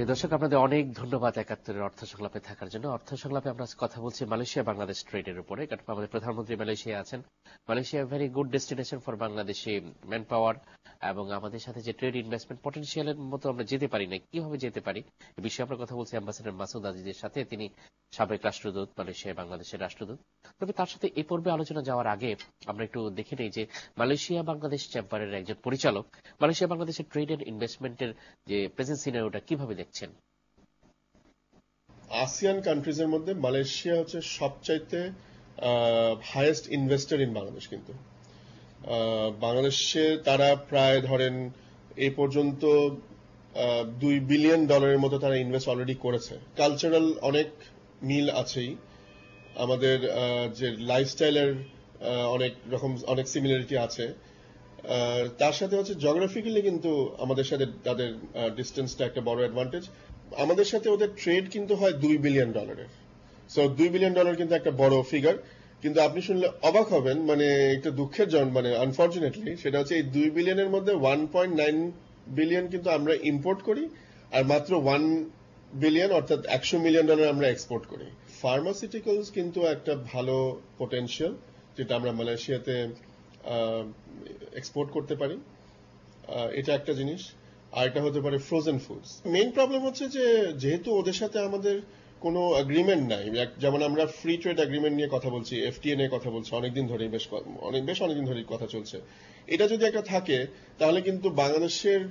প্রিয় দর্শক, আপনাদের অনেক ধন্যবাদ একাত্তরের অর্থ সংলাপে থাকার জন্য। অর্থ সংলাপে আমরা কথা বলছি মালয়েশিয়া বাংলাদেশ ট্রেডের উপরে, কারণ আমাদের প্রধানমন্ত্রী মালয়েশিয়া আছেন। Malaysia very good destination for Bangladeshi man power, এবং আমাদের সাথে যে ট্রেড ইনভেস্টমেন্ট পটেনশিয়ালের মতো আমরা যেতে পারি না, কিভাবে যেতে পারি এ বিষয়ে আমরা কথা বলছি অ্যাম্বাসেডর মাসুদ আজিজের সাথে। তিনি সাবেক রাষ্ট্রদূত, মালয়েশিয়া বাংলাদেশের রাষ্ট্রদূত। তবে তার সাথে এই পর্বে আলোচনা যাওয়ার আগে আমরা একটু দেখে নেই যে মালয়েশিয়া বাংলাদেশ চেম্বারের একজন পরিচালক মালয়েশিয়া বাংলাদেশের ট্রেড এন্ড ইনভেস্টমেন্টের যে প্রেজেন্ট সিনারিওটা কিভাবে দেখছেন। আসিয়ান কান্ট্রিজের মধ্যে মালয়েশিয়া হচ্ছে সবচাইতে হাইয়েস্ট ইনভেস্টর ইন বাংলাদেশ। কিন্তু বাংলাদেশে তারা প্রায় ধরেন এই পর্যন্ত $2 বিলিয়ন মতো তারা ইনভেস্ট অলরেডি করেছে। কালচারাল অনেক মিল আছেই, আমাদের যে লাইফস্টাইলের অনেক সিমিলারিটি আছে। তার সাথে হচ্ছে জিওগ্রাফিক্যালি কিন্তু আমাদের সাথে তাদের ডিস্টেন্সটা একটা বড় অ্যাডভান্টেজ। আমাদের সাথে ওদের ট্রেড কিন্তু হয় $2 বিলিয়ন। সো $2 বিলিয়ন কিন্তু একটা বড় ফিগার। কিন্তু আপনি শুনলে অবাক হবেন, মানে একটু দুঃখের জন্য, মানে আনফর্চুনেটলি, সেটা হচ্ছে এই $2 বিলিয়নের মধ্যে $1.9 বিলিয়ন কিন্তু আমরা ইম্পোর্ট করি, আর মাত্র $1 বিলিয়ন অর্থাৎ $100 মিলিয়ন আমরা এক্সপোর্ট করি। ফার্মাসিউটিক্যালস কিন্তু একটা ভালো পোটেনশিয়াল, যেটা আমরা মালয়েশিয়াতে এক্সপোর্ট করতে পারি। এটা একটা জিনিস। আর এটা হতে পারে ফ্রোজেন ফুডস। মেইন প্রবলেম হচ্ছে যে যেহেতু ওদের সাথে আমাদের কোনো এগ্রিমেন্ট নাই, যেমন আমরা ফ্রি ট্রেড এগ্রিমেন্ট নিয়ে কথা বলছি, এফটিএ নিয়ে কথা বলছি অনেকদিন ধরে, অনেকদিন ধরে কথা চলছে। এটা যদি একটা থাকে তাহলে কিন্তু বাংলাদেশের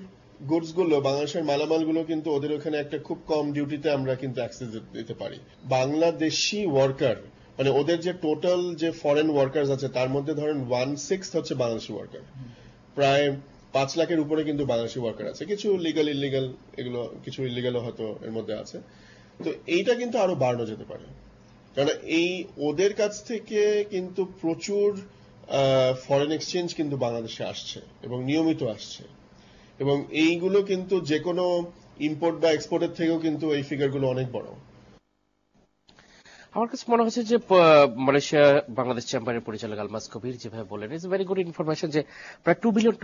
গুডস গুলো, বাংলাদেশের মালামালগুলো কিন্তু ওদের ওখানে একটা খুব কম ডিউটিতে আমরা কিন্তু অ্যাক্সেস দিতে পারি। বাংলাদেশি ওয়ার্কার, মানে ওদের যে টোটাল যে ফরেন ওয়ার্কার আছে তার মধ্যে ধরেন 1/6 হচ্ছে বাংলাদেশি ওয়ার্কার। প্রায় 5 লাখের উপরে কিন্তু বাংলাদেশি ওয়ার্কার আছে। কিছু লিগাল ইলিগাল, এগুলো কিছু ইলিগালও হয়তো এর মধ্যে আছে। তো এইটা কিন্তু আরো বাড়ানো যেতে পারে, কারণ এই ওদের কাছ থেকে কিন্তু প্রচুর ফরেন এক্সচেঞ্জ কিন্তু বাংলাদেশে আসছে এবং নিয়মিত আসছে, এবং এইগুলো কিন্তু যে কোনো ইম্পোর্ট বা এক্সপোর্টের থেকেও কিন্তু এই ফিগারগুলো অনেক বড়। আমার কাছে মনে হচ্ছে যে মালয়েশিয়া বাংলাদেশ চেম্বারের পরিচালক আলমাস কবির যেভাবে বলেন, ইটস ভেরি গুড ইনফরমেশন যে প্রায় $2 বিলিয়ন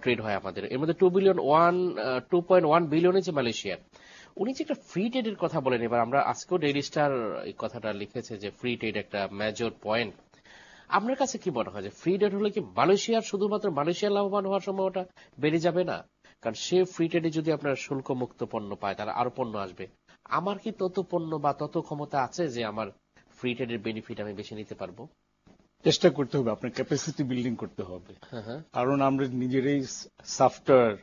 ট্রেড হয় আমাদের। এর মধ্যে $2.1 বিলিয়ন যে মালয়েশিয়ার। উনি যে একটা ফ্রি ট্রেডের কথা বলেন, এবার আমরা আজকেও ডেইলি স্টার এই কথাটা লিখেছে যে ফ্রি ট্রেড একটা মেজর পয়েন্ট। আপনার কাছে কি মনে হয় যে ফ্রি ট্রেড হলে কি মালয়েশিয়ার শুধুমাত্র মালয়েশিয়ার লাভবান হওয়ার সময়টা বেড়ে যাবে না? কারণ সে ফ্রি ট্রেডে যদি আপনার শুল্ক মুক্ত পণ্য পায়, তারা আরো পণ্য আসবে। আমার কি তত পণ্য বা তত ক্ষমতা আছে যে আমার ফ্রি ট্রেডের বেনিফিট আমি বেশি নিতে পারবো? চেষ্টা করতে হবে, আপনার ক্যাপাসিটি বিল্ডিং করতে হবে। কারণ আমরা নিজেরাই সফটওয়্যার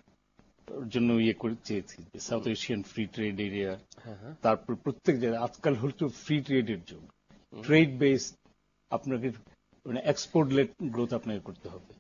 জন্য করে চেয়েছি south Asian free trade area. তারপর প্রত্যেক জায়গায় আজকাল হচ্ছে ফ্রি ট্রেডের যুগ, ট্রেড বেসড। আপনাকে মানে এক্সপোর্ট লেড গ্রোথ আপনাকে করতে হবে।